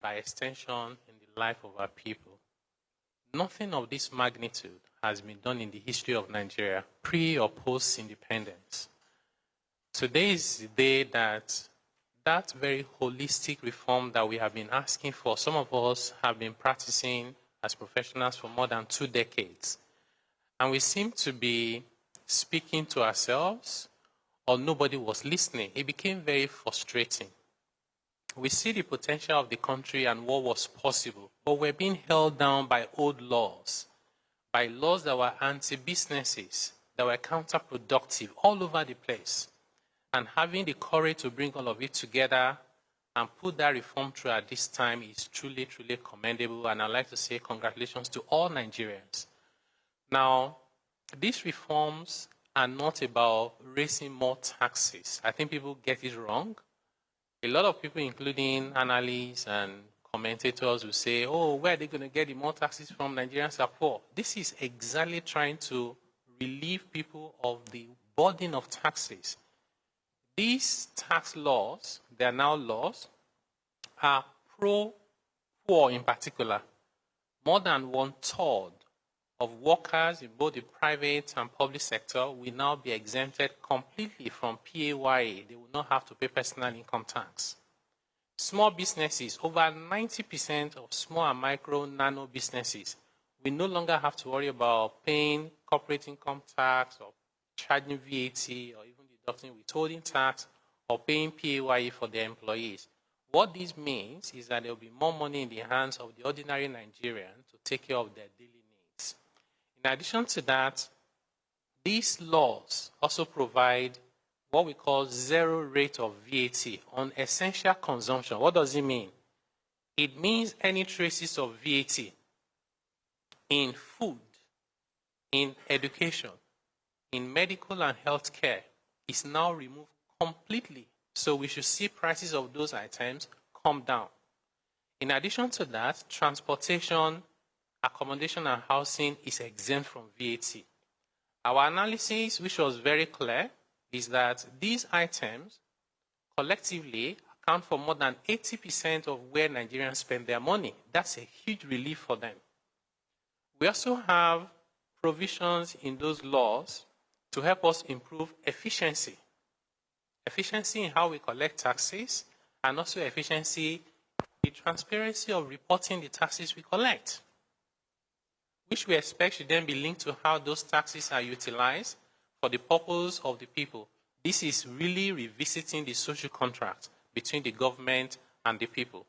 by extension, in the life of our people. Nothing of this magnitude has been done in the history of Nigeria, pre or post independence. Today is the day that very holistic reform that we have been asking for, some of us have been practicing as professionals for more than 2 decades. And we seem to be speaking to ourselves, or nobody was listening. It became very frustrating. We see the potential of the country and what was possible, but we're being held down by old laws, by laws that were anti-businesses, that were counterproductive all over the place. And having the courage to bring all of it together and put that reform through at this time is truly, truly commendable. And I'd like to say congratulations to all Nigerians. Now, these reforms are not about raising more taxes. I think people get it wrong. A lot of people, including analysts and commentators, will say, oh, where are they going to get the more taxes from? Nigerians are poor. This is exactly trying to relieve people of the burden of taxes. These tax laws, they are now laws, are pro-poor in particular. More than 1/3 of workers in both the private and public sector will now be exempted completely from PAYE. They will not have to pay personal income tax. Small businesses, over 90% of small and micro nano businesses, will no longer have to worry about paying corporate income tax or charging VAT or even deducting withholding tax or paying PAYE for their employees. What this means is that there will be more money in the hands of the ordinary Nigerian to take care of their daily needs. In addition to that, these laws also provide what we call zero rate of VAT on essential consumption. What does it mean? It means any traces of VAT in food, in education, in medical and health care is now removed completely. So we should see prices of those items come down. In addition to that, transportation, accommodation and housing is exempt from VAT. Our analysis, which was very clear, is that these items collectively account for more than 80% of where Nigerians spend their money. That's a huge relief for them. We also have provisions in those laws to help us improve efficiency. Efficiency in how we collect taxes, and also efficiency in the transparency of reporting the taxes we collect, which we expect should then be linked to how those taxes are utilized for the purpose of the people. This is really revisiting the social contract between the government and the people.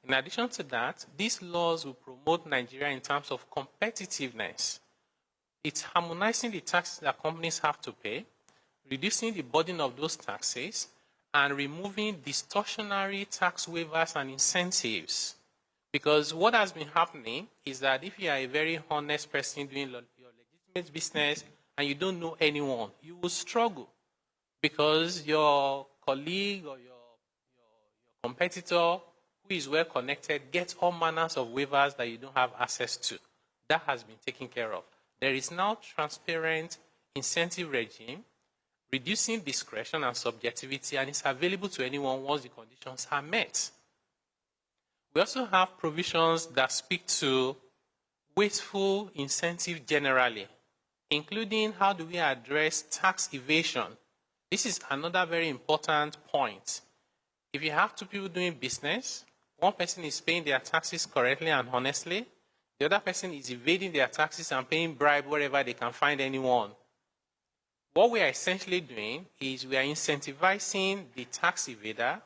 In addition to that, these laws will promote Nigeria in terms of competitiveness. It's harmonizing the taxes that companies have to pay, reducing the burden of those taxes, and removing distortionary tax waivers and incentives. Because what has been happening is that if you are a very honest person doing your legitimate business and you don't know anyone, you will struggle because your colleague or your competitor who is well connected gets all manners of waivers that you don't have access to. That has been taken care of. There is now transparent incentive regime, reducing discretion and subjectivity, and it's available to anyone once the conditions are met. We also have provisions that speak to wasteful incentive generally, including how do we address tax evasion. This is another very important point. If you have two people doing business, one person is paying their taxes correctly and honestly, the other person is evading their taxes and paying bribe wherever they can find anyone. What we are essentially doing is we are incentivizing the tax evader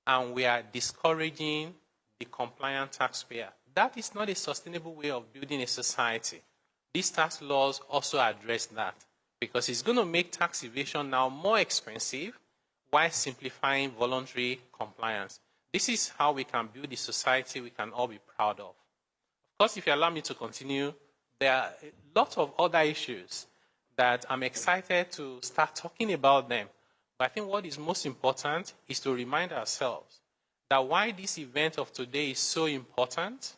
and we are discouraging the compliant taxpayer. That is not a sustainable way of building a society. These tax laws also address that because it's going to make tax evasion now more expensive while simplifying voluntary compliance. This is how we can build a society we can all be proud of. Of course, if you allow me to continue, there are a lot of other issues that I'm excited to start talking about them. But I think what is most important is to remind ourselves that why this event of today is so important,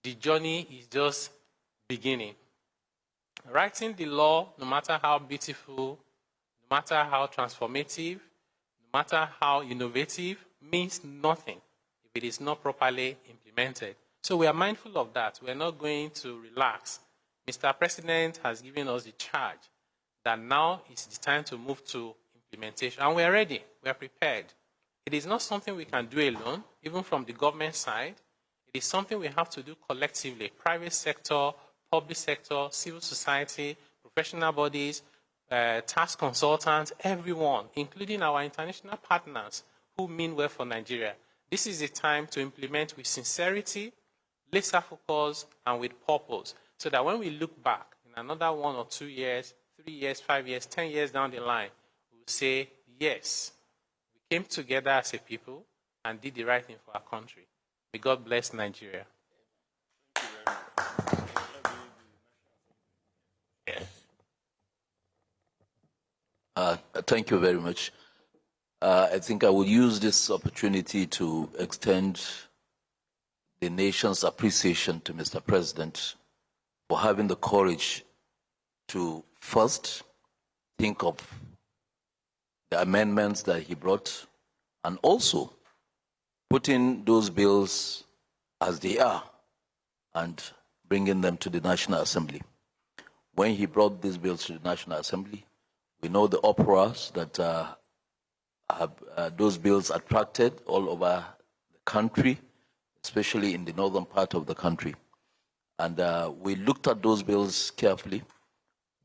the journey is just beginning. Writing the law, no matter how beautiful, no matter how transformative, no matter how innovative, means nothing if if it is not properly implemented. So we are mindful of that. We are not going to relax. Mr. President has given us the charge that now is the time to move to implementation. And we are ready. We are prepared. It is not something we can do alone, even from the government side. It is something we have to do collectively. Private sector, public sector, civil society, professional bodies, tax consultants, everyone, including our international partners who mean well for Nigeria. This is a time to implement with sincerity, laser focus, and with purpose, so that when we look back in another 1 or 2 years, 3 years, 5 years, 10 years down the line, we'll say, yes, we came together as a people and did the right thing for our country. May God bless Nigeria. Thank you very much. I think I will use this opportunity to extend the nation's appreciation to Mr. President for having the courage to first think of the amendments that he brought and also putting those bills as they are and bringing them to the National Assembly. When he brought these bills to the National Assembly, we know the uproars that those bills attracted all over the country, especially in the northern part of the country. And we looked at those bills carefully.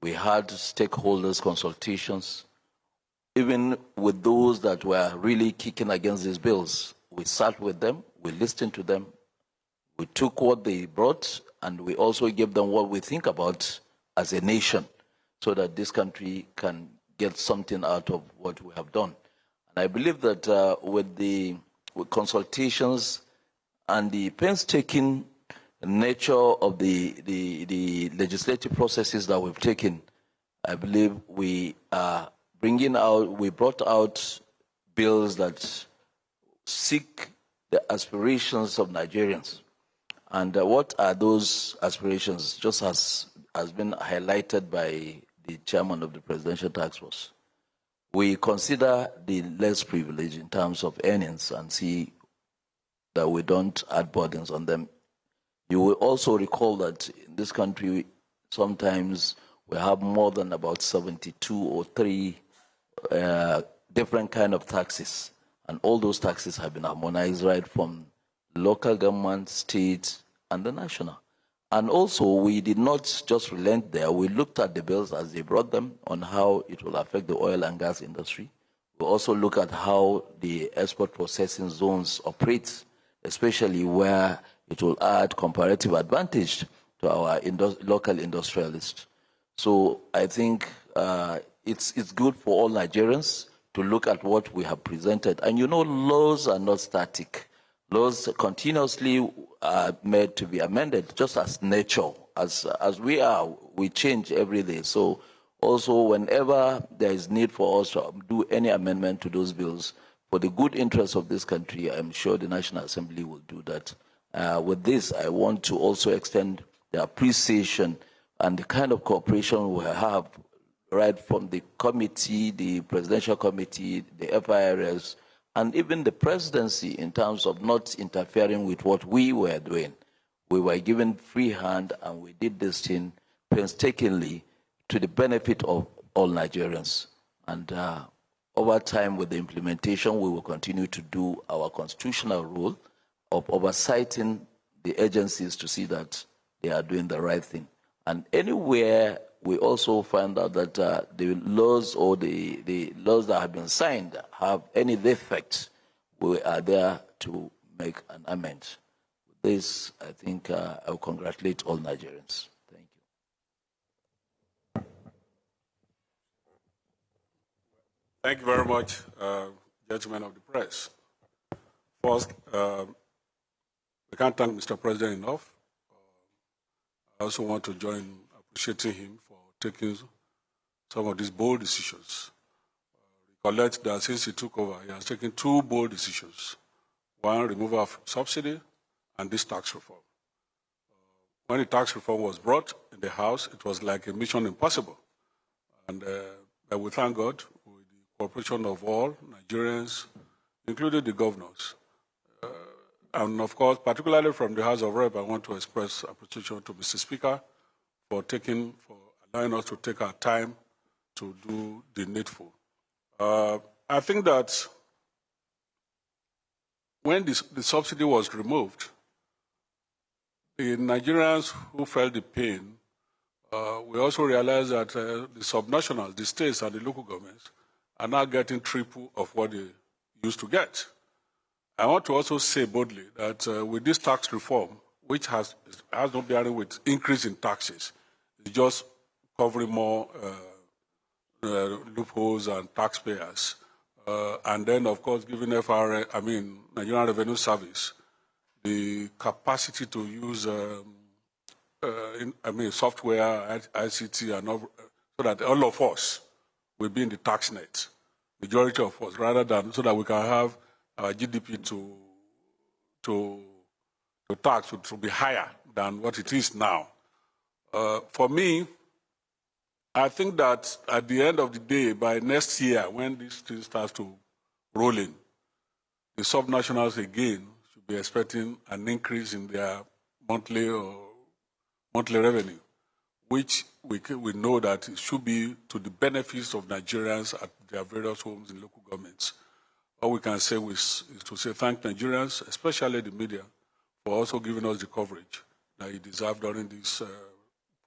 We had stakeholders consultations. Even with those that were really kicking against these bills, we sat with them, we listened to them, we took what they brought, and we also gave them what we think about as a nation, so that this country can get something out of what we have done. And I believe that with consultations and the painstaking nature of the legislative processes that we've taken, I believe we brought out bills that seek the aspirations of Nigerians. And what are those aspirations? Just as has been highlighted by the chairman of the Presidential Task Force. We consider the less privileged in terms of earnings and see that we don't add burdens on them. You will also recall that in this country, sometimes we have more than about 72 or 3 different kind of taxes. And all those taxes have been harmonized right from local government, state, and the national. And also, we did not just relent there. We looked at the bills as they brought them on how it will affect the oil and gas industry. We also look at how the export processing zones operate, especially where it will add comparative advantage to our local industrialists. So I think it's good for all Nigerians to look at what we have presented. And you know, laws are not static. Laws continuously are made to be amended, just as nature, as we are, we change every day. So also, whenever there is need for us to do any amendment to those bills, for the good interest of this country, I'm sure the National Assembly will do that. With this, I want to also extend the appreciation and the kind of cooperation we have, right from the committee, the Presidential Committee, the FIRS, and even the presidency in terms of not interfering with what we were doing. We were given free hand and we did this thing painstakingly to the benefit of all Nigerians. And over time with the implementation, we will continue to do our constitutional role of oversighting the agencies to see that they are doing the right thing. And anywhere we also find out that the laws or the laws that have been signed have any defects, we are there to make an amendment. With this, I think I will congratulate all Nigerians. Thank you. Thank you very much, gentlemen of the press. First, we can't thank Mr. President enough. I also want to join appreciating him for taking some of these bold decisions. Recollect that since he took over, he has taken 2 bold decisions. One, removal of subsidy, and this tax reform. When the tax reform was brought in the House, it was like a mission impossible. And we thank God with the cooperation of all Nigerians, including the governors. And of course, particularly from the House of Rep, I want to express appreciation to Mr. Speaker for allowing us to take our time to do the needful. I think that when the subsidy was removed, the Nigerians who felt the pain, we also realized that the subnationals, the states and the local governments, are now getting triple of what they used to get. I want to also say boldly that with this tax reform, which has no bearing with increase in taxes, it's just covering more loopholes and taxpayers. And then, of course, giving Nigerian Revenue Service, the capacity to use software, ICT, and all, so that all of us will be in the tax net, majority of us, rather than so that we can have our GDP to tax to be higher than what it is now. For me, I think that at the end of the day, by next year, when this thing starts to roll in, the subnationals again should be expecting an increase in their monthly revenue, which we know that it should be to the benefits of Nigerians at their various homes and local governments. All we can say is to say thank Nigerians, especially the media, for also giving us the coverage that it deserved during this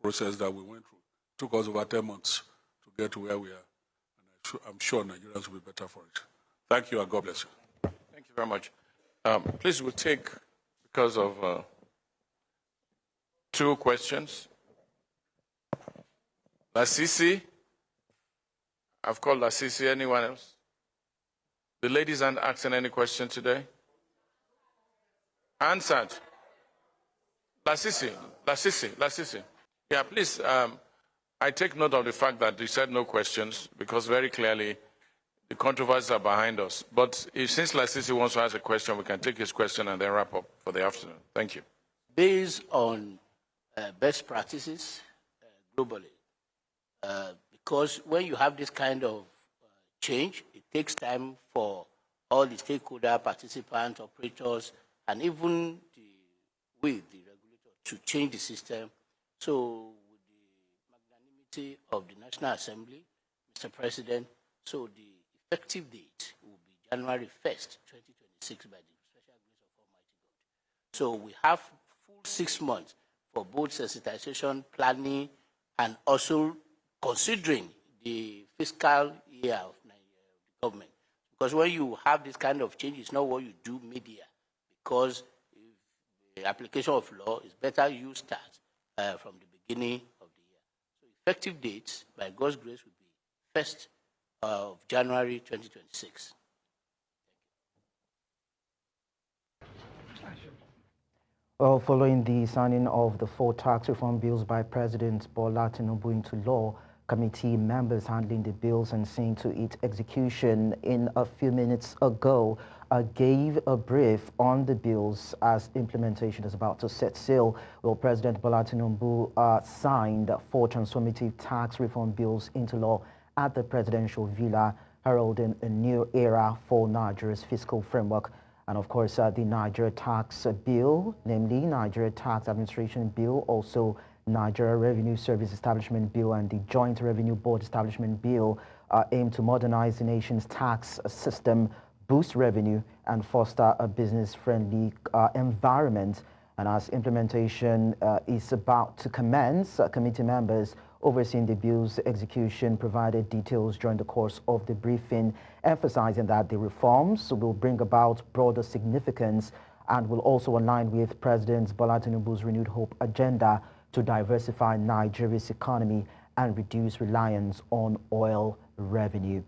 process that we went through. It took us over 10 months to get to where we are. And I'm sure Nigerians will be better for it. Thank you, and God bless you. Thank you very much. Please, we'll take, because of 2 questions. Lasisi. I've called Lasisi. Anyone else? The ladies aren't asking any question today? Answered. Lasisi. Yeah, please, I take note of the fact that you said no questions, because very clearly the controversies are behind us. But since Lasisi wants to ask a question, we can take his question and then wrap up for the afternoon. Thank you. Based on best practices globally, because when you have this kind of change, it takes time for all the stakeholder, participants, operators, and even the regulator to change the system. So with the magnanimity of the National Assembly, Mr. President, so the effective date will be January 1st, 2026 by the special grace of Almighty God. So we have full 6 months for both sensitization, planning, and also considering the fiscal year of the government. Because when you have this kind of change, it's not what you do mid-year. Because the application of law is better you start from the beginning of the year. So effective dates, by God's grace, will be 1st of January 2026. Well, following the signing of the 4 tax reform bills by President Bola Tinubu into law, committee members handling the bills and seeing to its execution in a few minutes ago gave a brief on the bills as implementation is about to set sail. Well, President Bola Tinubu signed 4 transformative tax reform bills into law at the presidential villa, heralding a new era for Nigeria's fiscal framework. And of course, the Nigeria Tax Bill, namely Nigeria Tax Administration Bill, also Nigeria Revenue Service Establishment Bill, and the Joint Revenue Board Establishment Bill aim to modernize the nation's tax system, boost revenue, and foster a business-friendly environment. And as implementation is about to commence, committee members overseeing the bill's execution provided details during the course of the briefing, emphasizing that the reforms will bring about broader significance and will also align with President Bola Tinubu's renewed hope agenda to diversify Nigeria's economy and reduce reliance on oil revenue.